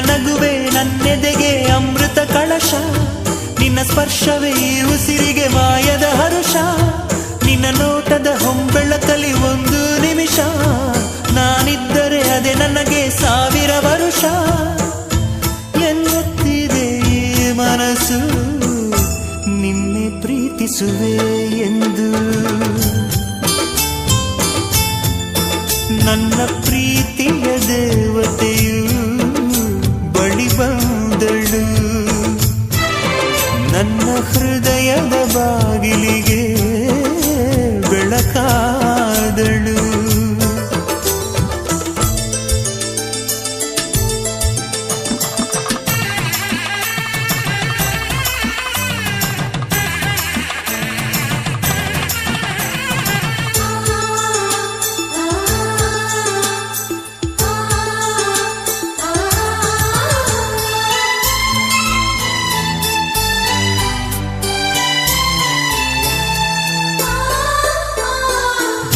ನಗುವೆ ನನ್ನೆದೆಗೆ ಅಮೃತ ಕಳಶ, ನಿನ್ನ ಸ್ಪರ್ಶವೇ ಈ ಉಸಿರಿಗೆ ಮಾಯದ ಹರುಷ, ನಿನ್ನ ನೋಟದ ಹೊಂಬೆಳಕಲಿ ಒಂದು ನಿಮಿಷ, ನಾನಿದ್ದರೆ ಅದೇ ನನಗೆ 1000 ವರುಷ. ಎನ್ನುತ್ತಿದೆ ಈ ಮನಸ್ಸು ನಿನ್ನೆ ಪ್ರೀತಿಸುವೆ ಎಂದು, ನನ್ನ ಪ್ರೀತಿಯ ದೇವತೆಯು ಬಳಿ ಬಂದಳು, ನನ್ನ ಹೃದಯದ ಬಾಗಿಲಿಗೆ ಬೆಳಕಾದಳು.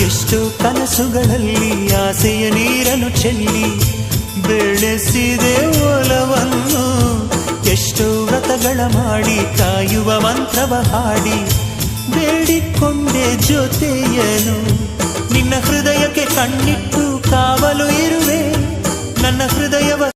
ಎಷ್ಟೋ ಕನಸುಗಳಲ್ಲಿ ಆಸೆಯ ನೀರನ್ನು ಚೆಲ್ಲಿ ಬೆಳೆಸಿದೆ ಒಲವನ್ನು, ಎಷ್ಟೋ ವ್ರತಗಳ ಮಾಡಿ ಕಾಯುವ ಮಂತ್ರವ ಹಾಡಿ ಬೇಡಿಕೊಂಡೆ ಜೊತೆಯನು, ನಿನ್ನ ಹೃದಯಕ್ಕೆ ಕಣ್ಣಿಟ್ಟು ಕಾವಲು ಇರುವೆ, ನನ್ನ ಹೃದಯವ